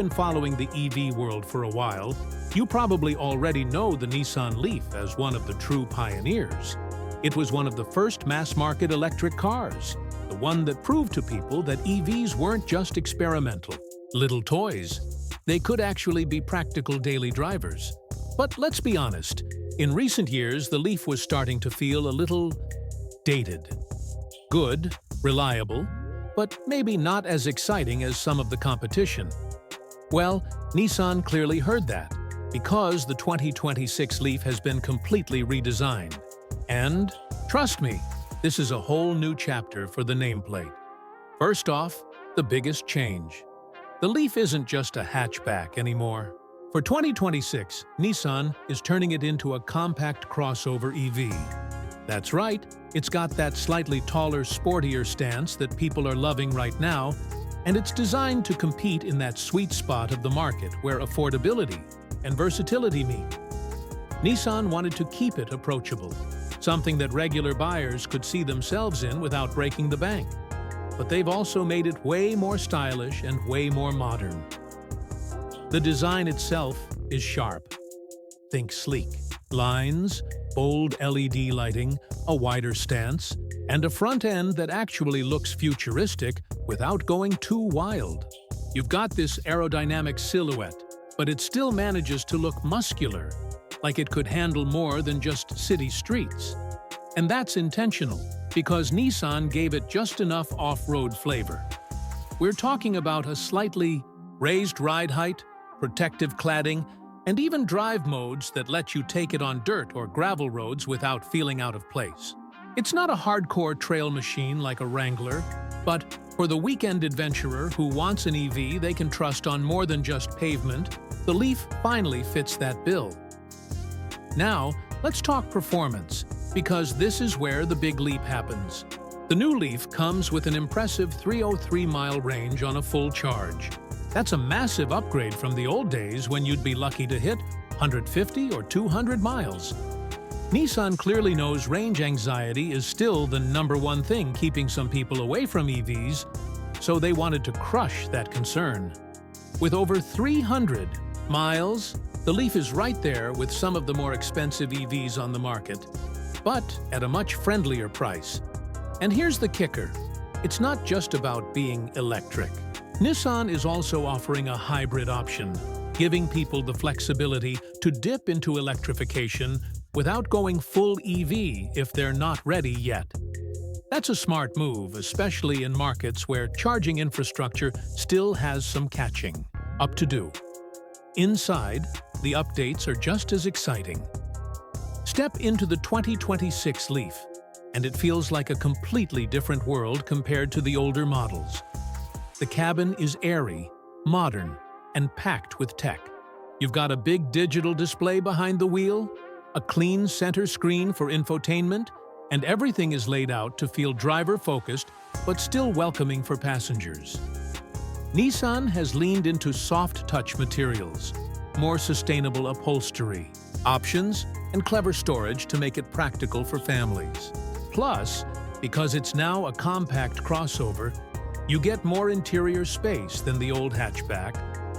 been following the EV world for a while, you probably already know the Nissan Leaf as one of the true pioneers. It was one of the first mass-market electric cars, the one that proved to people that EVs weren't just experimental, little toys. They could actually be practical daily drivers. But let's be honest, in recent years, the Leaf was starting to feel a little dated. Good, reliable, but maybe not as exciting as some of the competition. Well, Nissan clearly heard that, because the 2026 Leaf has been completely redesigned. And, trust me, this is a whole new chapter for the nameplate. First off, the biggest change. The Leaf isn't just a hatchback anymore. For 2026, Nissan is turning it into a compact crossover EV. That's right, it's got that slightly taller, sportier stance that people are loving right now, and it's designed to compete in that sweet spot of the market where affordability and versatility meet. Nissan wanted to keep it approachable, something that regular buyers could see themselves in without breaking the bank. But they've also made it way more stylish and way more modern. The design itself is sharp. Think sleek. Lines, bold LED lighting, a wider stance, and a front end that actually looks futuristic without going too wild. You've got this aerodynamic silhouette, but it still manages to look muscular, like it could handle more than just city streets. And that's intentional, because Nissan gave it just enough off-road flavor. We're talking about a slightly raised ride height, protective cladding, and even drive modes that let you take it on dirt or gravel roads without feeling out of place. It's not a hardcore trail machine like a Wrangler, but for the weekend adventurer who wants an EV they can trust on more than just pavement, the Leaf finally fits that bill. Now, let's talk performance, because this is where the big leap happens. The new Leaf comes with an impressive 303-mile range on a full charge. That's a massive upgrade from the old days when you'd be lucky to hit 150 or 200 miles. Nissan clearly knows range anxiety is still the #1 thing keeping some people away from EVs, so they wanted to crush that concern. With over 300 miles, the Leaf is right there with some of the more expensive EVs on the market, but at a much friendlier price. And here's the kicker. It's not just about being electric. Nissan is also offering a hybrid option, giving people the flexibility to dip into electrification without going full EV if they're not ready yet. That's a smart move, especially in markets where charging infrastructure still has some catching up to do. Inside, the updates are just as exciting. Step into the 2026 Leaf, and it feels like a completely different world compared to the older models. The cabin is airy, modern, and packed with tech. You've got a big digital display behind the wheel, a clean center screen for infotainment, and everything is laid out to feel driver-focused but still welcoming for passengers. Nissan has leaned into soft-touch materials, more sustainable upholstery, options, and clever storage to make it practical for families. Plus, because it's now a compact crossover, you get more interior space than the old hatchback,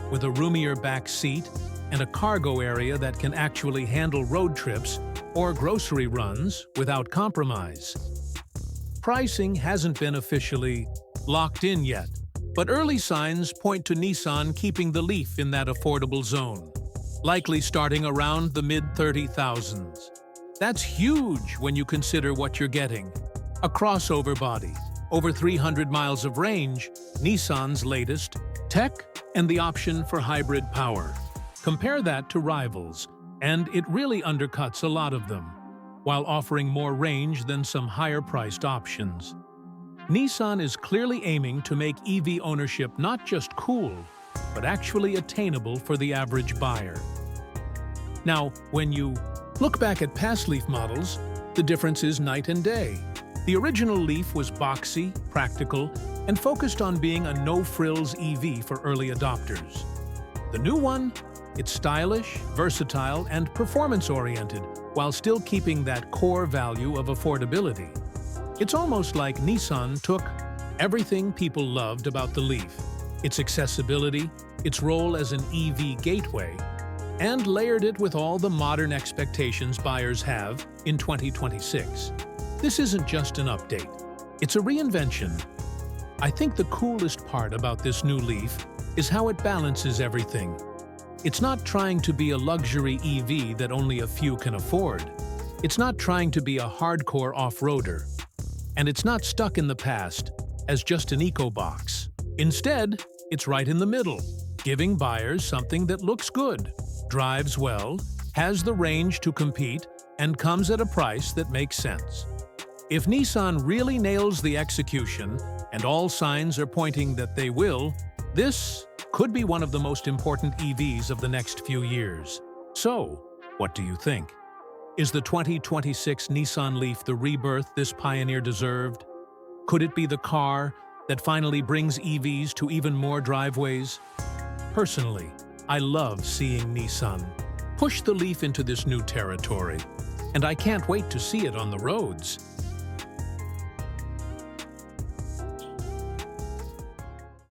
with a roomier back seat and a cargo area that can actually handle road trips or grocery runs without compromise. Pricing hasn't been officially locked in yet, but early signs point to Nissan keeping the Leaf in that affordable zone, likely starting around the mid-30,000s. That's huge when you consider what you're getting. A crossover body, over 300 miles of range, Nissan's latest tech, and the option for hybrid power. Compare that to rivals, and it really undercuts a lot of them, while offering more range than some higher-priced options. Nissan is clearly aiming to make EV ownership not just cool, but actually attainable for the average buyer. Now, when you look back at past Leaf models, the difference is night and day. The original Leaf was boxy, practical, and focused on being a no-frills EV for early adopters. The new one? It's stylish, versatile, and performance-oriented, while still keeping that core value of affordability. It's almost like Nissan took everything people loved about the Leaf its accessibility, its role as an EV gateway, and layered it with all the modern expectations buyers have in 2026. This isn't just an update, it's a reinvention. I think the coolest part about this new Leaf is how it balances everything. It's not trying to be a luxury EV that only a few can afford. It's not trying to be a hardcore off-roader. And it's not stuck in the past as just an eco-box. Instead, it's right in the middle, giving buyers something that looks good, drives well, has the range to compete, and comes at a price that makes sense. If Nissan really nails the execution, and all signs are pointing that they will, this could be one of the most important EVs of the next few years. So, what do you think? Is the 2026 Nissan Leaf the rebirth this pioneer deserved? Could it be the car that finally brings EVs to even more driveways? Personally, I love seeing Nissan push the Leaf into this new territory, and I can't wait to see it on the roads.